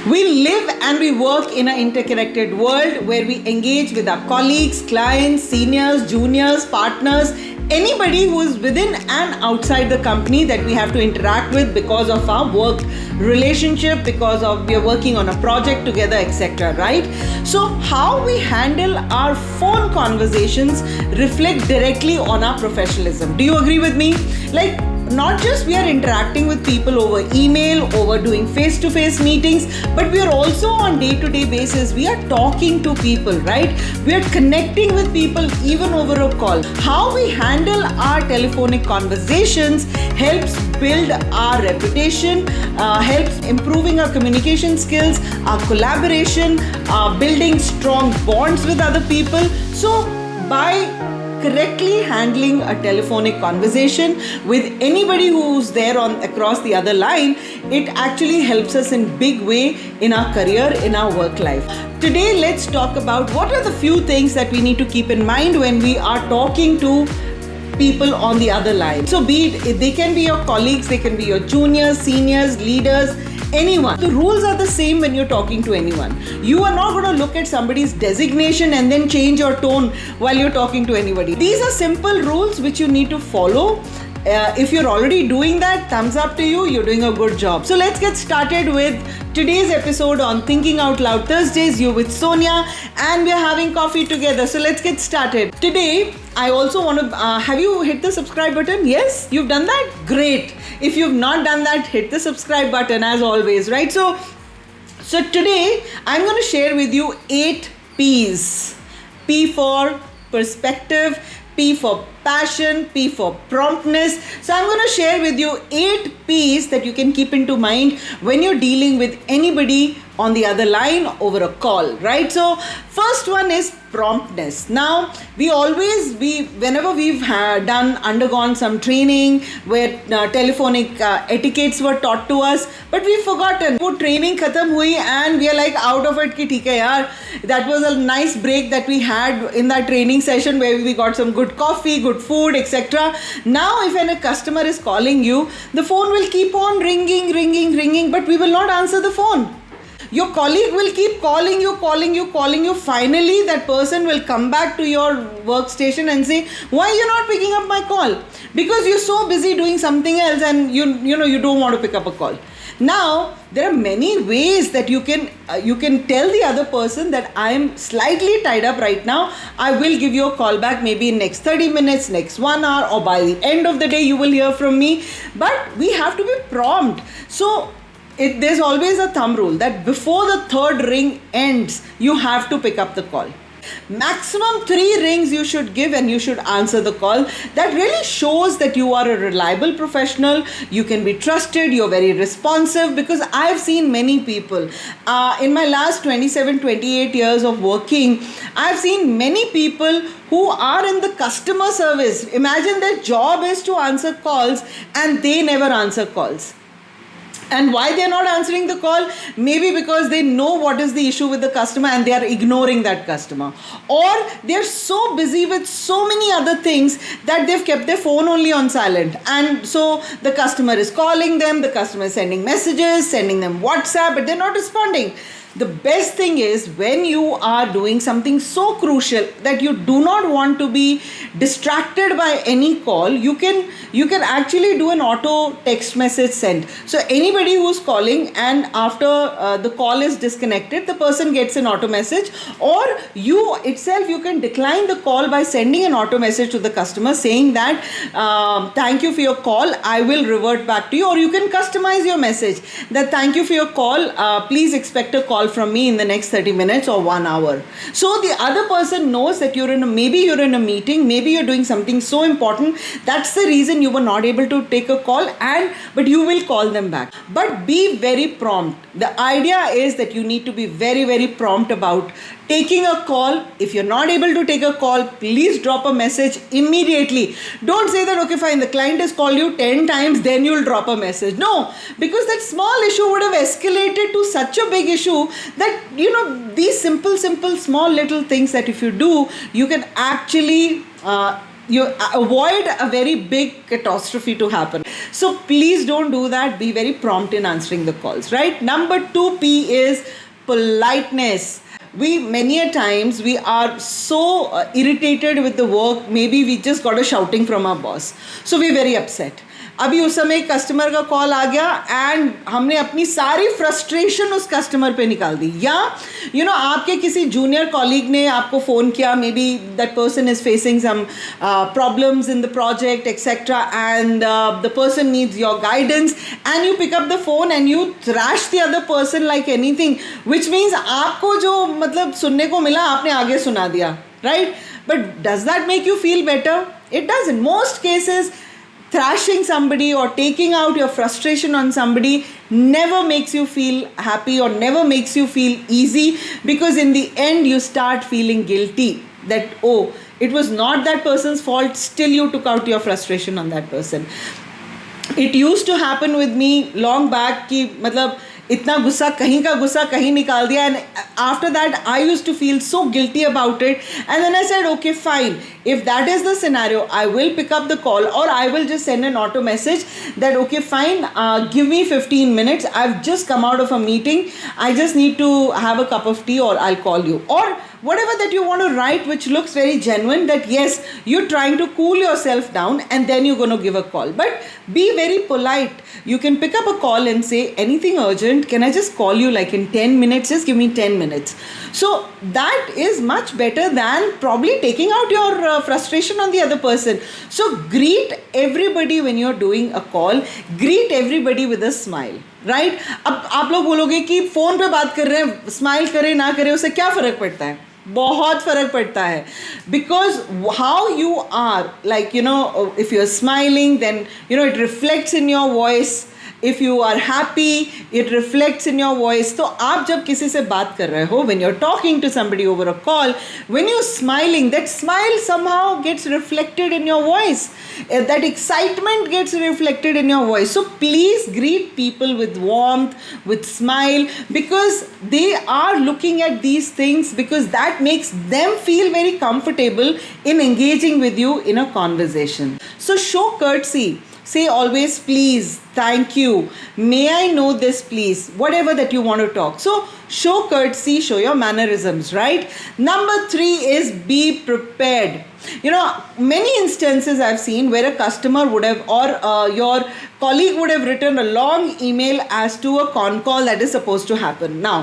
We live and we work in an interconnected world where we engage with our colleagues, clients, seniors, juniors, partners, anybody who is within and outside the company that we have to interact with because of our work relationship, because of we are working on a project together, etc. Right? So how we handle our phone conversations reflect directly on our professionalism. Do you agree with me? Like, not just we are interacting with people over email, over doing face-to-face meetings, but we are also on day-to-day basis, we are talking to people, right? We are connecting with people even over a call. How we handle our telephonic conversations helps build our reputation, helps improving our communication skills, our collaboration, building strong bonds with other people. So by correctly handling a telephonic conversation with anybody who's there on across the other line, it actually helps us in big way in our career, in our work life. Today, let's talk about what are the few things that we need to keep in mind when we are talking to people on the other line. So be it, they can be your colleagues, they can be your juniors, seniors, leaders, anyone. The rules are the same when you're talking to anyone. You are not going to look at somebody's designation and then change your tone while you're talking to anybody. These are simple rules which you need to follow. If you're already doing that, thumbs up to you, you're doing a good job. So let's get started with today's episode on Thinking Out Loud Thursdays. You're with Sonia and we're having coffee together. So let's get started. Today, I also want to, have you hit the subscribe button? Yes? You've done that? Great. If you've not done that, hit the subscribe button as always, right? So today, I'm going to share with you 8 P's. P for perspective, P for passion, P for promptness. So I'm going to share with you 8 P's that you can keep into mind when you're dealing with anybody on the other line over a call, right? So first one is promptness. Now whenever we've undergone some training where telephonic etiquettes were taught to us, but we've forgotten. वो training खत्म हुई and we are like out of it कि ठीक है यार, that was a nice break that we had in that training session where we got some good coffee, good food, etc. Now if a customer is calling you, the phone will keep on ringing, but we will not answer the phone. Your colleague will keep calling you. Finally, that person will come back to your workstation and say, why are you not picking up my call? Because you're so busy doing something else and you don't want to pick up a call. Now, there are many ways that you can tell the other person that I am slightly tied up right now. I will give you a call back maybe in next 30 minutes, next 1 hour, or by the end of the day you will hear from me. But we have to be prompt. So there's always a thumb rule that before the 3rd ring ends, you have to pick up the call. Maximum 3 rings you should give and you should answer the call. That really shows that you are a reliable professional. You can be trusted. You're very responsive, because I've seen many people in my last 27-28 years of working. I've seen many people who are in the customer service. Imagine their job is to answer calls and they never answer calls. And why they are not answering the call? Maybe because they know what is the issue with the customer and they are ignoring that customer. Or they are so busy with so many other things that they've kept their phone only on silent. And so the customer is calling them, the customer is sending messages, sending them WhatsApp, but they're not responding. The best thing is when you are doing something so crucial that you do not want to be distracted by any call, you can actually do an auto text message send. So anybody who's calling and after the call is disconnected, the person gets an auto message, or you itself, you can decline the call by sending an auto message to the customer saying that thank you for your call, I will revert back to you. Or you can customize your message that thank you for your call, please expect a call from me in the next 30 minutes or 1 hour. So the other person knows that maybe you're in a meeting, maybe you're doing something so important, that's the reason you were not able to take a call, but you will call them back. But be very prompt. The idea is that you need to be very, very prompt about taking a call. If you're not able to take a call, please drop a message immediately. Don't say that, okay, fine, the client has called you 10 times, then you'll drop a message. No, because that small issue would have escalated to such a big issue that, these simple, small little things that if you do, you can actually you avoid a very big catastrophe to happen. So please don't do that. Be very prompt in answering the calls, right? Number 2P is politeness. We many a times we are so irritated with the work. Maybe we just got a shouting from our boss, so we're very upset. अभी उस समय customer का call आ गया and हमने अपनी सारी frustration उस customer पे निकाल दी, या आपके किसी जूनियर कॉलीग ने आपको फ़ोन किया, maybe that person is facing some problems in the project etcetera and the person needs your guidance and you pick up the phone and you thrash the other person like anything, which means आपको जो मतलब सुनने को मिला आपने आगे सुना दिया, right? But does that make you feel better? It does in most cases. Thrashing somebody or taking out your frustration on somebody never makes you feel happy or never makes you feel easy, because in the end you start feeling guilty that, oh, it was not that person's fault, still you took out your frustration on that person. It used to happen with me long back कि मतलब इतना गुस्सा कहीं का गुस्सा कहीं निकाल दिया, and after that I used to feel so guilty about it, and then I said, okay fine, if that is the scenario I will pick up the call, or I will just send an auto message that okay fine, give me 15 minutes, I've just come out of a meeting, I just need to have a cup of tea, or I'll call you, or whatever that you want to write which looks very genuine, that yes, you're trying to cool yourself down and then you're going to give a call. But be very polite. You can pick up a call and say, anything urgent, can I just call you like in 10 minutes, just give me 10 minutes. So that is much better than probably taking out your frustration on the other person. So greet everybody when you're doing a call, greet everybody with a smile. Right? अब आप लोग बोलोगे कि phone पे बात कर रहे हैं, स्माइल करें ना करें उससे क्या फ़र्क पड़ता है? बहुत फ़र्क पड़ता है, because how you are, like if you are smiling then it reflects in your voice. If you are happy, it reflects in your voice. तो आप जब किसी से बात कर रहे हो, when you're talking to somebody over a call, when you're smiling, that smile somehow gets reflected in your voice. That excitement gets reflected in your voice. So please greet people with warmth, with smile, because they are looking at these things, because that makes them feel very comfortable in engaging with you in a conversation. So show courtesy. Say always please, thank you, may I know this please, whatever that you want to talk. So show courtesy, show your mannerisms, right? Number 3 is be prepared. Many instances I've seen where a customer would have, or your colleague would have written a long email as to a con call that is supposed to happen. Now,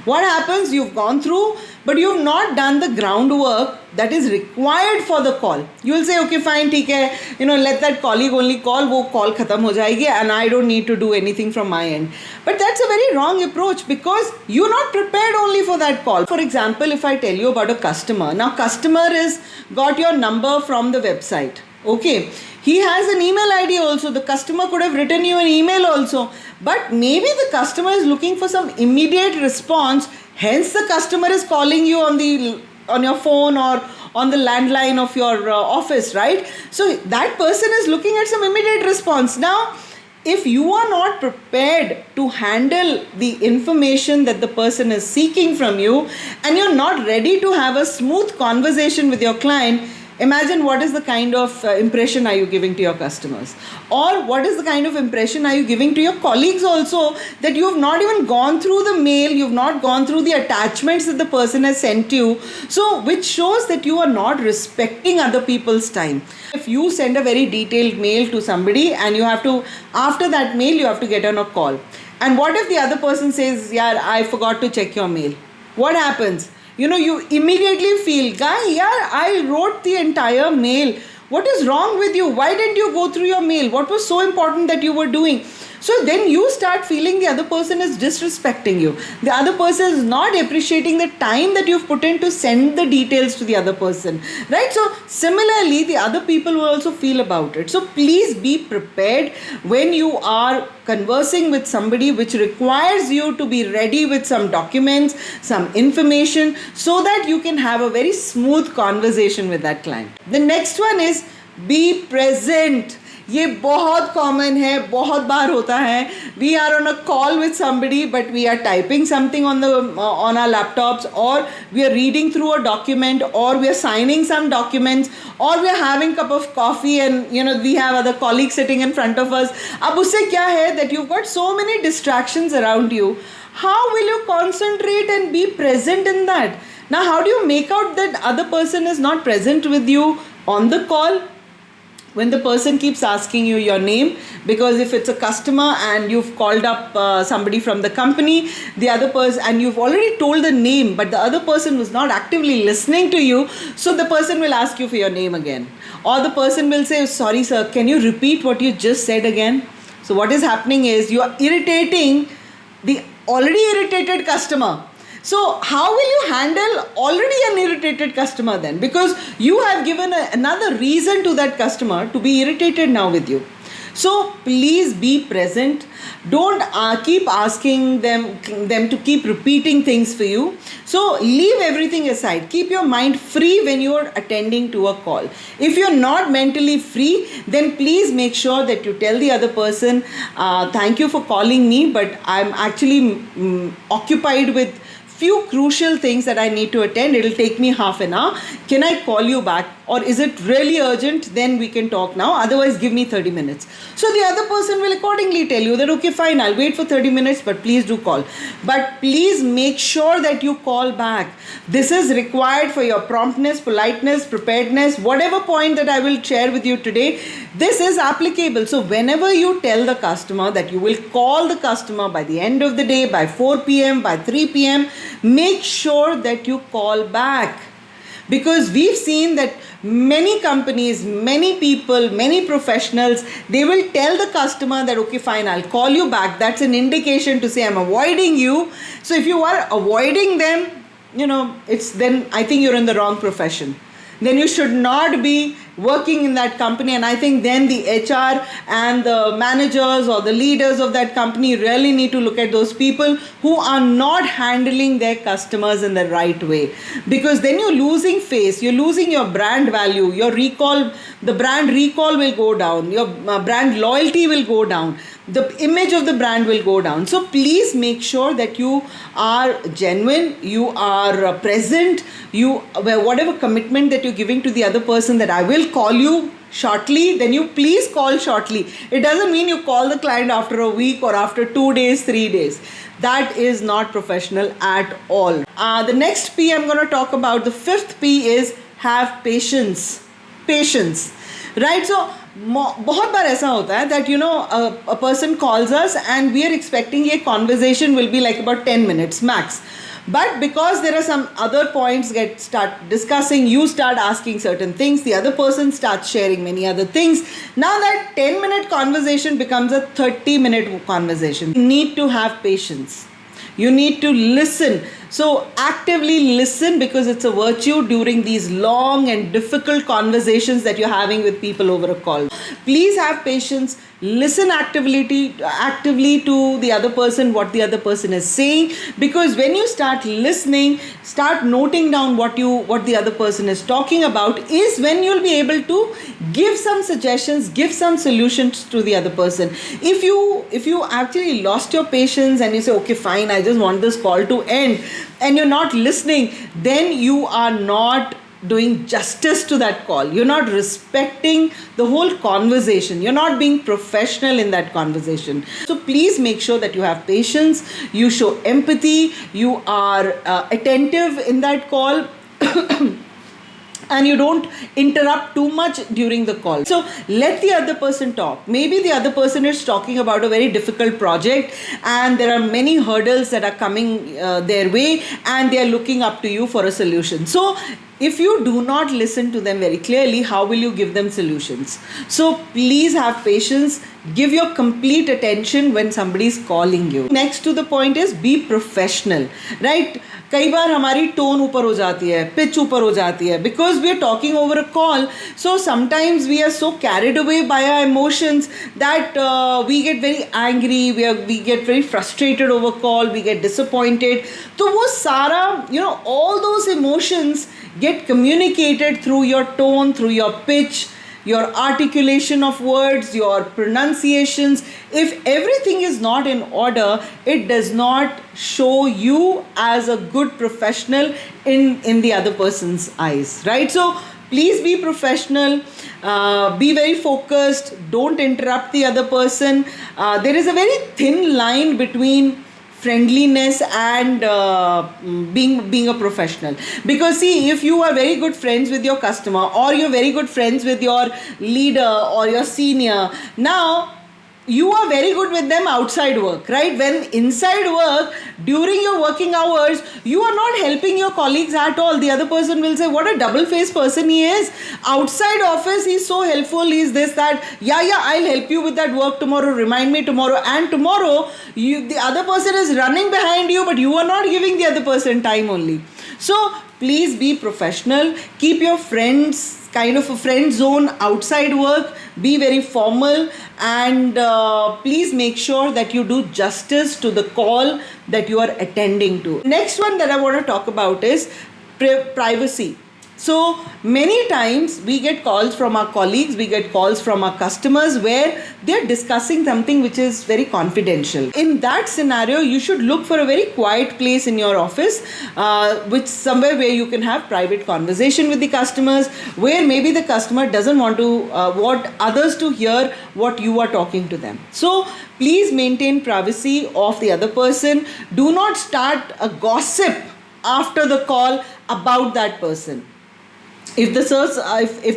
what happens? You've gone through, but you've not done the groundwork that is required for the call. You will say, okay, fine, ठीक है, let that colleague only call, वो call खत्म हो जाएगी, and I don't need to do anything from my end. But that's a very wrong approach, because you're not prepared only for that call. For example, if I tell you about a customer, now customer is got your number from the website. Okay, he has an email ID also. The customer could have written you an email also, but maybe the customer is looking for some immediate response. Hence, the customer is calling you on your phone or on the landline of your office, right? So that person is looking at some immediate response. Now, if you are not prepared to handle the information that the person is seeking from you, and you're not ready to have a smooth conversation with your client, imagine what is the kind of impression are you giving to your customers, or what is the kind of impression are you giving to your colleagues also, that you have not even gone through the mail, you've not gone through the attachments that the person has sent you, so which shows that you are not respecting other people's time. If you send a very detailed mail to somebody and you have to, after that mail you have to get on a call, and what if the other person says, yeah, I forgot to check your mail? What happens? You immediately feel, guy, yeah, I wrote the entire mail. What is wrong with you? Why didn't you go through your mail? What was so important that you were doing? So then you start feeling the other person is disrespecting you. The other person is not appreciating the time that you've put in to send the details to the other person, right? So similarly, the other people will also feel about it. So please be prepared when you are conversing with somebody which requires you to be ready with some documents, some information, so that you can have a very smooth conversation with that client. The next one is be present. ये बहुत common है, बहुत बार होता है. We are on a call with somebody but we are typing something on our laptops, or we are reading through a document, or we are signing some documents, or we are having cup of coffee, and we have other colleagues sitting in front of us. अब उससे क्या है that you've got so many distractions around you. How will you concentrate and be present in that? Now, how do you make out that other person is not present with you on the call? When the person keeps asking you your name, because if it's a customer and you've called up somebody from the company, the other person, and you've already told the name, but the other person was not actively listening to you, so the person will ask you for your name again, or the person will say, sorry sir, can you repeat what you just said again? So what is happening is you are irritating the already irritated customer. So how will you handle already an irritated customer then? Because you have given another reason to that customer to be irritated now with you. So please be present. Don't keep asking them to keep repeating things for you. So leave everything aside. Keep your mind free when you are attending to a call. If you're not mentally free, then please make sure that you tell the other person, thank you for calling me, but I'm actually occupied with few crucial things that I need to attend. It'll take me half an hour. Can I call you back? Or is it really urgent? Then we can talk now. Otherwise, give me 30 minutes. So the other person will accordingly tell you that, okay, fine, I'll wait for 30 minutes, but please do call. But please make sure that you call back. This is required for your promptness, politeness, preparedness, whatever point that I will share with you today. This is applicable. So whenever you tell the customer that you will call the customer by the end of the day, by 4 p.m., by 3 p.m., make sure that you call back. Because we've seen that many companies, many people, many professionals, they will tell the customer that, okay, fine, I'll call you back. That's an indication to say I'm avoiding you. So if you are avoiding them, then I think you're in the wrong profession. Then you should not be working in that company. And I think then the HR and the managers or the leaders of that company really need to look at those people who are not handling their customers in the right way. Because then you're losing face, you're losing your brand value, your recall, the brand recall will go down, your brand loyalty will go down, the image of the brand will go down. So please make sure that you are genuine, you are present, whatever commitment that you're giving to the other person, that I will call you shortly, then you please call shortly. It doesn't mean you call the client after a week or after 2 days, 3 days. That is not professional at all. The next P I'm going to talk about, the fifth P is have patience. Patience. Right? So बहुत बार ऐसा होता है that a person calls us and we are expecting a conversation will be like about 10 minutes max. But because there are some other points start discussing, you start asking certain things, the other person starts sharing many other things. Now that 10-minute conversation becomes a 30-minute conversation. You need to have patience. You need to listen. So actively listen, because it's a virtue during these long and difficult conversations that you're having with people over a call. Please have patience. Listen actively to the other person, what the other person is saying, because when you start listening, start noting down what the other person is talking about, is when you'll be able to give some suggestions, give some solutions to the other person. If you actually lost your patience and you say, okay, fine, I just want this call to end, and you're not listening, then you are not doing justice to that call. You're not respecting the whole conversation. You're not being professional in that conversation. So please make sure that you have patience, you show empathy, you are attentive in that call. And you don't interrupt too much during the call. So let the other person talk. Maybe the other person is talking about a very difficult project and there are many hurdles that are coming their way, and they are looking up to you for a solution. So if you do not listen to them very clearly, how will you give them solutions? So please have patience. Give your complete attention when somebody is calling you. Next to the point is be professional, right? कई बार हमारी tone ऊपर हो जाती है, pitch ऊपर हो जाती है, because we are talking over a call. So sometimes we are so carried away by our emotions that we get very angry, we get very frustrated over call, we get disappointed. तो वो सारा, all those emotions get communicated through your tone, through your pitch, your articulation of words, your pronunciations. If everything is not in order, it does not show you as a good professional in the other person's eyes, right? So please be professional, be very focused, don't interrupt the other person. There is a very thin line between friendliness and being a professional, because see, if you are very good friends with your customer, or you're very good friends with your leader or your senior, now you are very good with them outside work, right? When inside work, during your working hours, you are not helping your colleagues at all. The other person will say, what a double-faced person he is. Outside office, he's so helpful, he's this, that. Yeah, I'll help you with that work tomorrow, remind me tomorrow. And tomorrow, the other person is running behind you, but you are not giving the other person time only. So please be professional. Keep your friends kind of a friend zone outside work. Be very formal, and please make sure that you do justice to the call that you are attending to. Next one that I want to talk about is privacy. So many times we get calls from our colleagues, we get calls from our customers where they're discussing something which is very confidential. In that scenario, you should look for a very quiet place in your office, which somewhere where you can have private conversation with the customers, where maybe the customer doesn't want to want others to hear what you are talking to them. So please maintain privacy of the other person. Do not start a gossip after the call about that person. If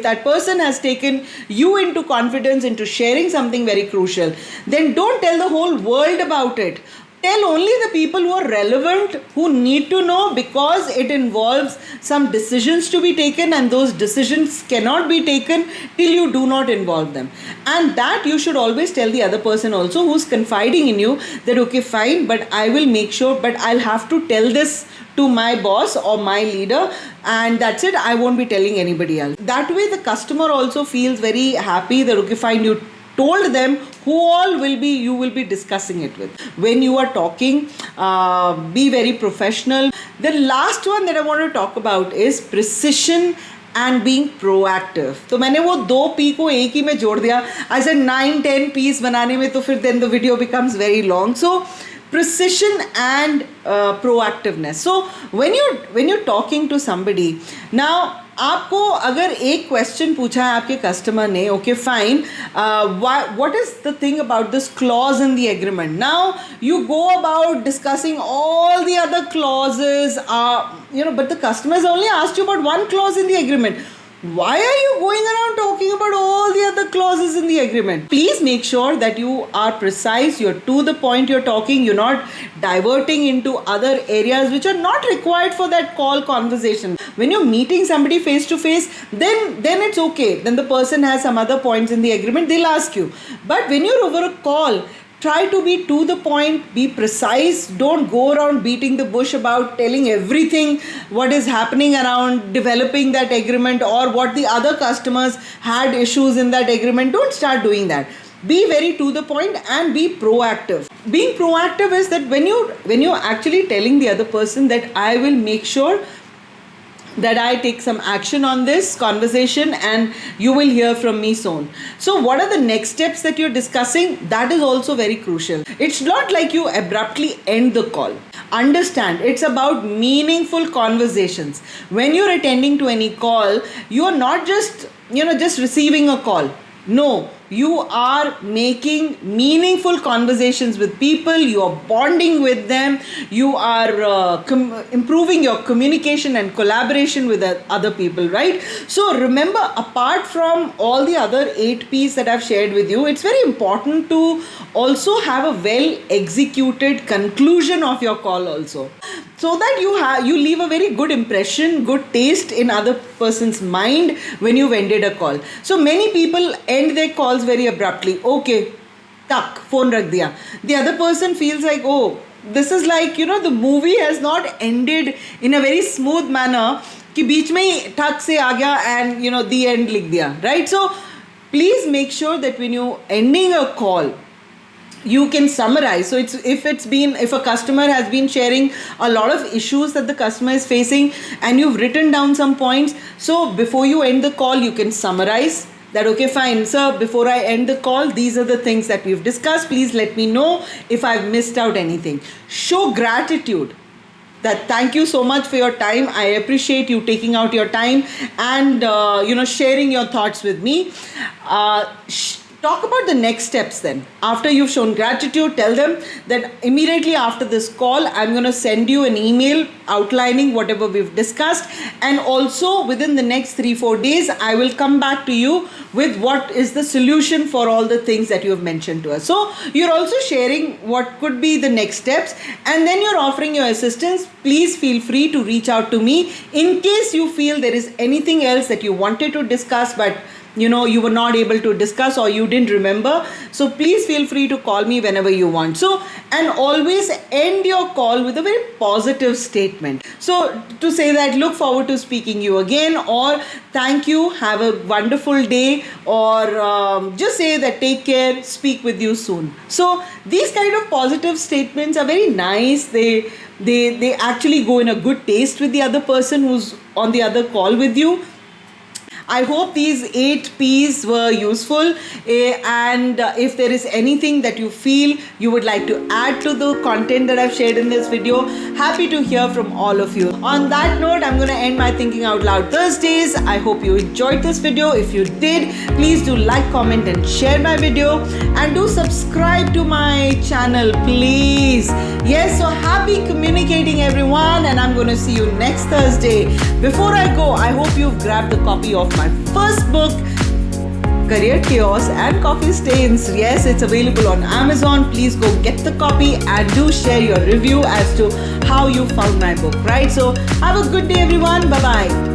that person has taken you into confidence, into sharing something very crucial, then don't tell the whole world about it. Tell only the people who are relevant, who need to know, because it involves some decisions to be taken, and those decisions cannot be taken till you do not involve them. And that you should always tell the other person also who's confiding in you that, okay, fine, but I will make sure, but I'll have to tell this to my boss or my leader, and that's it. I won't be telling anybody else. That way the customer also feels very happy that, okay, fine, you told them who all you will be discussing it with. When you are talking, be very professional. The last one that I want to talk about is precision and being proactive. तो मैंने वो 2 P को एक ही में जोड़ दिया. I said 9-10 P's बनाने में, तो फिर then the video becomes very long. So precision and proactiveness. So when you're talking to somebody, now आपको अगर एक क्वेश्चन पूछा है आपके कस्टमर ने, okay fine, what is the thing about this clause in the agreement? Now you go about discussing all the other clauses, but the customer has only asked you about one clause in the agreement. Why are you going around talking about all the other clauses in the agreement? Please make sure that you are precise, you're to the point you're talking, you're not diverting into other areas which are not required for that call conversation. When you're meeting somebody face to face, then it's okay. Then the person has some other points in the agreement, they'll ask you. But when you're over a call, try to be to the point, be precise. Don't go around beating the bush about telling everything what is happening around developing that agreement, or what the other customers had issues in that agreement. Don't start doing that. Be very to the point and be proactive. Being proactive is that when you're actually telling the other person that I will make sure that I take some action on this conversation and you will hear from me soon. So what are the next steps that you're discussing? That is also very crucial. It's not like you abruptly end the call. Understand, it's about meaningful conversations. When you're attending to any call, you are not just receiving a call. No, you are making meaningful conversations with people, you are bonding with them, you are improving your communication and collaboration with other people, right? So remember, apart from all the other 8 P's that I've shared with you, it's very important to also have a well executed conclusion of your call also, so that you leave a very good impression, good taste in other person's mind when you've ended a call. So many people end their calls very abruptly. Okay, tak, phone rakh diya. The other person feels like, oh, this is like, the movie has not ended in a very smooth manner, कि बीच में ही ठक से आ गया and the end लिख दिया, right? So please make sure that when you're ending a call, you can summarize. So if a customer has been sharing a lot of issues that the customer is facing and you've written down some points, so before you end the call, you can summarize that, okay, fine, sir, before I end the call, these are the things that we've discussed. Please let me know if I've missed out anything. Show gratitude. That thank you so much for your time. I appreciate you taking out your time and sharing your thoughts with me. Talk about the next steps then. After you've shown gratitude, tell them that immediately after this call, I'm going to send you an email outlining whatever we've discussed. And also within the next 3-4 days, I will come back to you with what is the solution for all the things that you have mentioned to us. So you're also sharing what could be the next steps, and then you're offering your assistance. Please feel free to reach out to me in case you feel there is anything else that you wanted to discuss, but you were not able to discuss or you didn't remember. So please feel free to call me whenever you want. So, and always end your call with a very positive statement. So to say that, look forward to speaking you again, or thank you, have a wonderful day, or just say that take care, speak with you soon. So these kind of positive statements are very nice. They actually go in a good taste with the other person who's on the other call with you. I hope these 8 P's were useful, and if there is anything that you feel you would like to add to the content that I've shared in this video, happy to hear from all of you. On that note, I'm going to end my Thinking Out Loud Thursdays. I hope you enjoyed this video. If you did, please do like, comment and share my video, and do subscribe to my channel, please. Yes, so happy communicating, everyone, and I'm going to see you next Thursday. Before I go, I hope you've grabbed a copy of my first book, Career Chaos and Coffee Stains. Yes, it's available on Amazon. Please go get the copy and do share your review as to how you found my book, right? So have a good day, everyone. Bye-bye.